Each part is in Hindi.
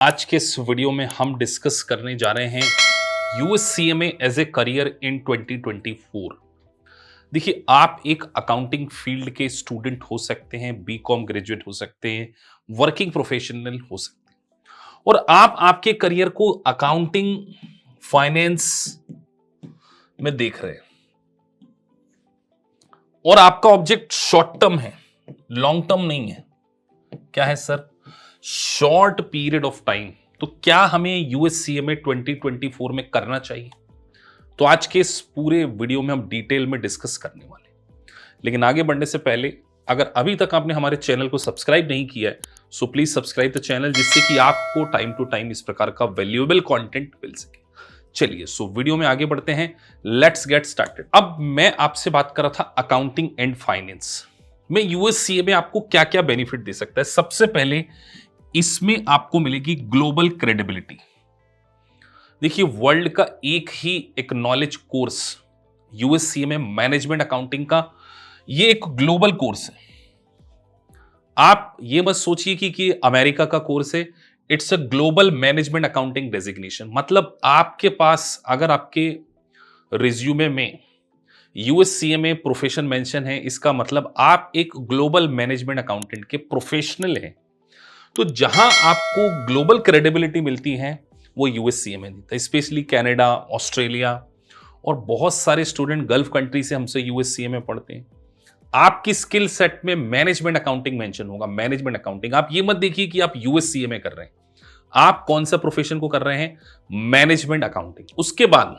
आज के इस वीडियो में हम डिस्कस करने जा रहे हैं US CMA as a career in 2024। देखिए, आप एक अकाउंटिंग फील्ड के स्टूडेंट हो सकते हैं, बीकॉम ग्रेजुएट हो सकते हैं, वर्किंग प्रोफेशनल हो सकते हैं और आप आपके करियर को अकाउंटिंग फाइनेंस में देख रहे हैं और आपका ऑब्जेक्ट शॉर्ट टर्म है, लॉन्ग टर्म नहीं है। क्या है sir? Short period of time. तो क्या हमें यूएससीएमए 2024 में करना चाहिए? तो आज के इस पूरे वीडियो में हम डिटेल में डिस्कस करने वाले हैं। लेकिन आगे बढ़ने से पहले अगर अभी तक आपने हमारे चैनल को सब्सक्राइब नहीं किया है so please subscribe the channel, जिससे कि आपको टाइम टू टाइम इस प्रकार का वैल्यूएबल कंटेंट मिल सके। चलिए वीडियो में आगे बढ़ते हैं। Let's get started. अब मैं आपसे बात कर रहा था अकाउंटिंग एंड फाइनेंस में यूएससीएमए आपको क्या क्या बेनिफिट दे सकता है। सबसे पहले इसमें आपको मिलेगी ग्लोबल क्रेडिबिलिटी। देखिए, वर्ल्ड का एक ही एक knowledge course USCMA management accounting का, ये एक ग्लोबल कोर्स है। आप ये मत सोचिए कि अमेरिका का कोर्स है। It's a global management accounting designation. मतलब आपके पास अगर आपके रिज्यूमे में यूएससीएमए प्रोफेशन मेंशन है, इसका मतलब आप एक ग्लोबल मैनेजमेंट अकाउंटेंट के प्रोफेशनल हैं। तो जहां आपको ग्लोबल क्रेडिबिलिटी मिलती है वो यूएससीएमए देता है। स्पेशली कनाडा, ऑस्ट्रेलिया और बहुत सारे स्टूडेंट गल्फ कंट्री से हमसे यूएससीएमए पढ़ते हैं। आपकी स्किल सेट में मैनेजमेंट अकाउंटिंग मेंशन होगा। मैनेजमेंट अकाउंटिंग, आप ये मत देखिए कि आप यूएससीएमए कर रहे हैं, आप कौन सा प्रोफेशन को कर रहे हैं? Management accounting. उसके बाद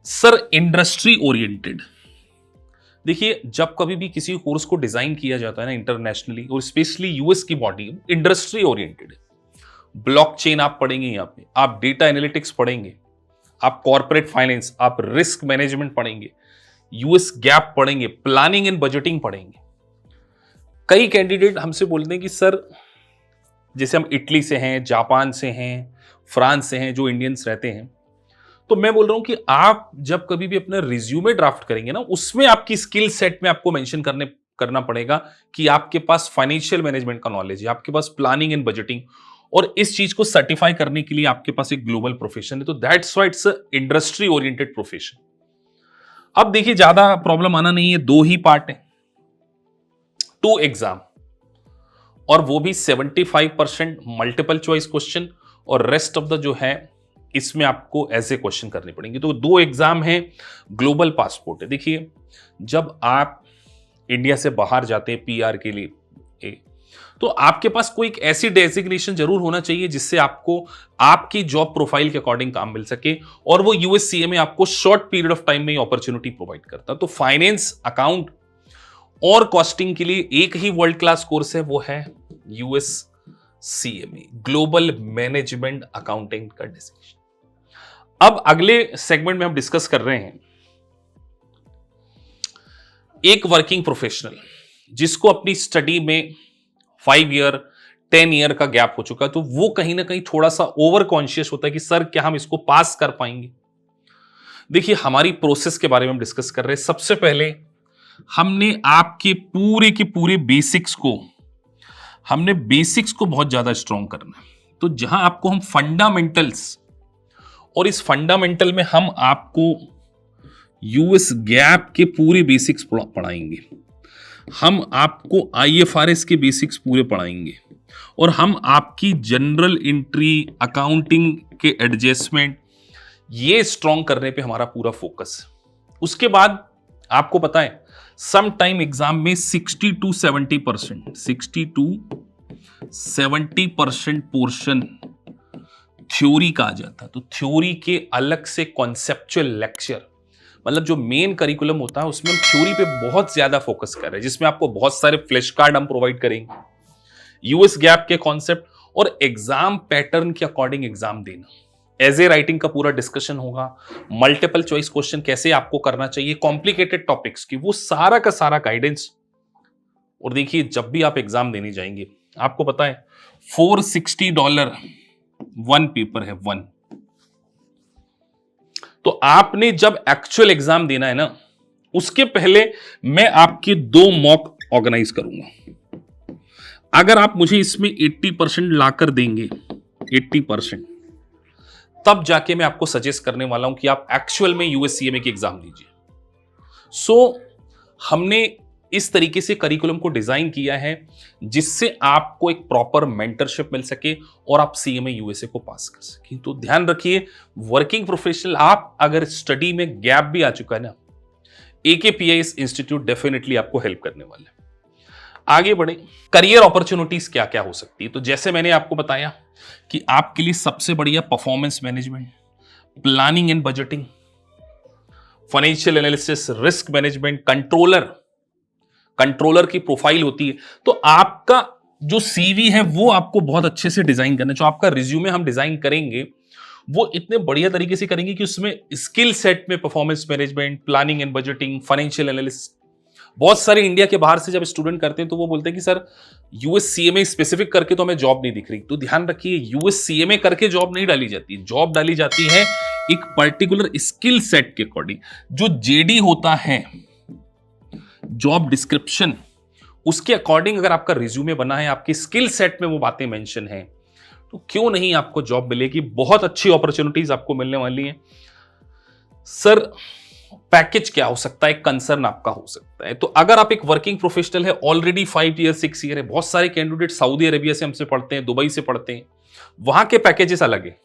सर इंडस्ट्री ओरिएंटेड। देखिए, जब कभी भी किसी कोर्स को डिजाइन किया जाता है ना इंटरनेशनली और स्पेशली यूएस की बॉडी इंडस्ट्री ओरिएंटेड है। ब्लॉकचेन आप पढ़ेंगे, यहाँ पे आप डेटा एनालिटिक्स पढ़ेंगे, आप कॉर्पोरेट फाइनेंस, आप रिस्क मैनेजमेंट पढ़ेंगे, यूएस गैप पढ़ेंगे, प्लानिंग एंड बजटिंग पढ़ेंगे। कई कैंडिडेट हमसे बोलते हैं कि सर, जैसे हम इटली से हैं, जापान से हैं, फ्रांस से हैं, जो इंडियंस रहते हैं, तो मैं बोल रहा हूं कि आप जब कभी भी अपना रिज्यूमे ड्राफ्ट करेंगे ना, उसमें आपकी स्किल सेट में आपको मेंशन करना पड़ेगा कि आपके पास फाइनेंशियल मैनेजमेंट का नॉलेज है, आपके पास प्लानिंग एंड बजटिंग, और इस चीज को सर्टिफाई करने के लिए आपके पास एक ग्लोबल प्रोफेशन है। तो that's why it's industry oriented profession. अब देखिए, ज्यादा प्रॉब्लम आना नहीं है, 2 ही पार्ट है, 2 एग्जाम, और वो भी 75% मल्टीपल चॉइस क्वेश्चन और रेस्ट ऑफ द जो है इसमें आपको ऐसे क्वेश्चन करने पड़ेंगे। तो 2 एग्जाम है, ग्लोबल पासपोर्ट है। देखिए, जब आप इंडिया से बाहर जाते हैं पीआर के लिए, तो आपके पास कोई एक ऐसी डेजिग्नेशन जरूर होना चाहिए जिससे आपको आपकी जॉब प्रोफाइल के अकॉर्डिंग काम मिल सके, और वो यूएससीएमए आपको शॉर्ट पीरियड ऑफ टाइम में अपॉर्चुनिटी प्रोवाइड करता। तो फाइनेंस, अकाउंट और कॉस्टिंग के लिए एक ही वर्ल्ड क्लास कोर्स है, वो है यूएससीएमए, ग्लोबल मैनेजमेंट अकाउंटिंग का डेजिग्नेशन। अब अगले सेगमेंट में हम डिस्कस कर रहे हैं एक वर्किंग प्रोफेशनल जिसको अपनी स्टडी में 5 ईयर 10 ईयर का गैप हो चुका है। तो वो कहीं ना कहीं थोड़ा सा ओवर कॉन्शियस होता है कि सर, क्या हम इसको पास कर पाएंगे? देखिए, हमारी प्रोसेस के बारे में हम डिस्कस कर रहे हैं। सबसे पहले हमने आपके पूरे के पूरे बेसिक्स को बहुत ज्यादा स्ट्रॉन्ग करना है। तो जहां आपको हम फंडामेंटल्स, और इस फंडामेंटल में हम आपको यूएस गैप के पूरे बेसिक्स पढ़ाएंगे, हम आपको आईएफआरएस के बेसिक्स पूरे पढ़ाएंगे, और हम आपकी जनरल एंट्री, अकाउंटिंग के एडजस्टमेंट, ये स्ट्रॉन्ग करने पे हमारा पूरा फोकस है। उसके बाद आपको पता है सम टाइम एग्जाम में 60 to 70% पोर्शन थ्योरी का आ जाता है। तो थ्योरी के अलग से कॉन्सेप्चुअल लेक्चर, मतलब जो मेन करिकुलम होता है उसमें हम थ्योरी पे बहुत ज्यादा फोकस कर रहे हैं, जिसमें आपको बहुत सारे फ्लैश कार्ड हम प्रोवाइड करेंगे, यूएस गैप के कॉन्सेप्ट और एग्जाम पैटर्न के अकॉर्डिंग एग्जाम देना, एजे राइटिंग का पूरा डिस्कशन होगा, मल्टीपल चॉइस क्वेश्चन कैसे आपको करना चाहिए, कॉम्प्लिकेटेड टॉपिक्स की वो सारा का सारा गाइडेंस। और देखिए, जब भी आप एग्जाम देने जाएंगे, आपको पता है $460 1 पेपर है, 1। तो आपने जब एक्चुअल एग्जाम देना है ना, उसके पहले मैं आपके 2 मॉक ऑर्गेनाइज करूंगा। अगर आप मुझे इसमें 80% लाकर देंगे 80%, तब जाके मैं आपको सजेस्ट करने वाला हूं कि आप एक्चुअल में यूएससीएमए की एग्जाम दीजिए। हमने इस तरीके से करिकुलम को डिजाइन किया है जिससे आपको एक प्रॉपर मेंटरशिप मिल सके और आप सीएमए यूएसए को पास कर सकें। तो ध्यान रखिए, वर्किंग प्रोफेशनल, आप अगर स्टडी में गैप भी आ चुका है ना, AKPIS इंस्टीट्यूट डेफिनेटली आपको हेल्प करने वाला है। आगे बढ़े, करियर अपॉर्चुनिटीज क्या क्या हो सकती है। तो जैसे मैंने आपको बताया कि आपके लिए सबसे बढ़िया performance management, planning and budgeting, financial analysis, risk management, controller की प्रोफाइल होती है। तो आपका जो सीवी है वो आपको बहुत अच्छे से डिजाइन करना है। जो आपका रिज्यूमे हम डिजाइन करेंगे वो इतने बढ़िया तरीके से करेंगे कि उसमें स्किल सेट में performance management, planning and budgeting, financial analysis. बहुत सारे इंडिया के बाहर से जब स्टूडेंट करते हैं तो वो बोलते हैं कि सर यूएससीएमए स्पेसिफिक करके तो हमें जॉब नहीं दिख रही। तो ध्यान रखिए, यूएससीएमए करके जॉब नहीं डाली जाती, जॉब डाली जाती है एक पर्टिकुलर स्किल सेट के अकॉर्डिंग। जो जेडी होता है, जॉब डिस्क्रिप्शन, उसके अकॉर्डिंग अगर आपका रिज्यूमे बना है, आपके स्किल सेट में वो बातें मेंशन हैं, तो क्यों नहीं आपको जॉब मिलेगी। बहुत अच्छी अपॉर्चुनिटीज आपको मिलने वाली हैं। सर पैकेज क्या हो सकता है, कंसर्न आपका हो सकता है। तो अगर आप एक वर्किंग प्रोफेशनल है, ऑलरेडी 5 ईयर 6 ईयर है, बहुत सारे कैंडिडेट सऊदी अरेबिया से हमसे पढ़ते हैं, दुबई से पढ़ते हैं, वहां के पैकेजेस अलग है।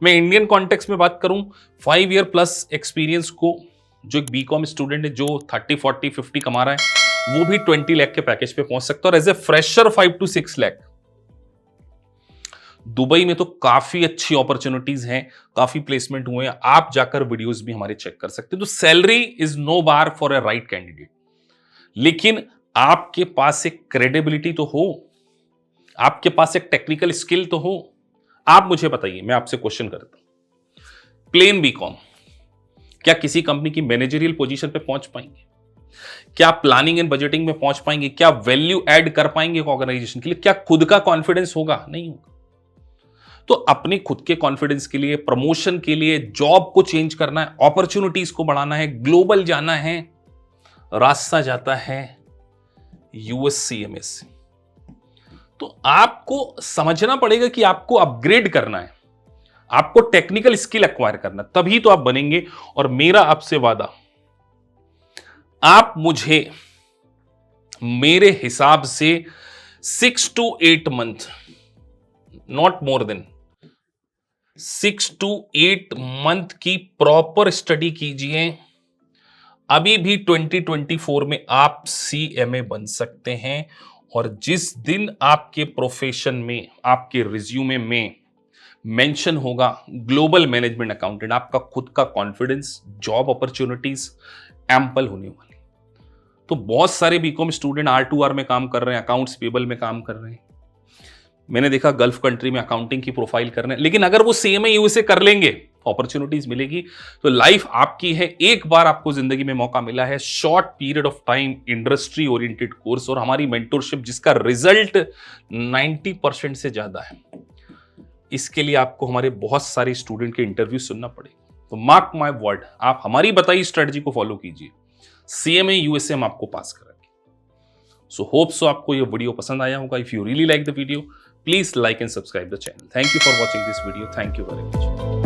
मैं इंडियन कॉन्टेक्स्ट में बात करूं, 5 ईयर प्लस एक्सपीरियंस को जो एक बीकॉम स्टूडेंट है जो 30, 40, 50 कमा रहा है, वो भी 20 लाख के पैकेज पे पहुंच सकता है, और as a fresher 5 to 6 lakh. Dubai में तो काफी अच्छी अपॉर्चुनिटीज हैं, काफी प्लेसमेंट हुए हैं, आप जाकर वीडियोस भी हमारे चेक कर सकते हैं। तो salary is no bar for a right candidate, लेकिन आपके पास एक क्रेडिबिलिटी तो हो, आपके पास एक टेक्निकल स्किल तो हो। आप मुझे बताइए, मैं आपसे क्वेश्चन करता हूं, प्लेन बीकॉम क्या किसी कंपनी की मैनेजरियल पोजीशन पे पहुंच पाएंगे? क्या प्लानिंग एंड बजटिंग में पहुंच पाएंगे? क्या वैल्यू ऐड कर पाएंगे ऑर्गेनाइजेशन के लिए? क्या खुद का कॉन्फिडेंस होगा? नहीं होगा। तो अपने खुद के कॉन्फिडेंस के लिए, प्रमोशन के लिए, जॉब को चेंज करना है, अपॉर्चुनिटीज को बढ़ाना है, ग्लोबल जाना है, रास्ता जाता है यूएससीएमए से। तो आपको समझना पड़ेगा कि आपको अपग्रेड करना है, आपको टेक्निकल स्किल एक्वायर करना, तभी तो आप बनेंगे। और मेरा आपसे वादा, आप मुझे मेरे हिसाब से 6 to 8 month, not more than 6 to 8 month की प्रॉपर स्टडी कीजिए। अभी भी 2024 में आप सीएमए बन सकते हैं। और जिस दिन आपके प्रोफेशन में, आपके रिज्यूमे में मेंशन होगा ग्लोबल मैनेजमेंट अकाउंटेंट, आपका खुद का कॉन्फिडेंस, जॉब अपॉर्चुनिटीज एम्पल होने वाली। तो बहुत सारे बीकॉम स्टूडेंट R2R में काम कर रहे हैं, अकाउंट्स पेबल में काम कर रहे हैं, मैंने देखा गल्फ कंट्री में अकाउंटिंग की प्रोफाइल कर रहे हैं। लेकिन अगर वो सीएमए यूएसए कर लेंगे, अपॉर्चुनिटीज मिलेगी। तो लाइफ आपकी है, एक बार आपको जिंदगी में मौका मिला है, short period of time, industry oriented course और हमारी मेंटरशिप जिसका रिजल्ट 90% से ज्यादा है। इसके लिए आपको हमारे बहुत सारे स्टूडेंट के इंटरव्यू सुनना पड़ेगा। तो मार्क माय वर्ड, आप हमारी बताई स्ट्रेटजी को फॉलो कीजिए, सीएमए यूएसए हम आपको पास कराएंगे। सो होप सो आपको ये वीडियो पसंद आया होगा। If you really like the video, please like and subscribe the channel. Thank you for watching this video. Thank you very much.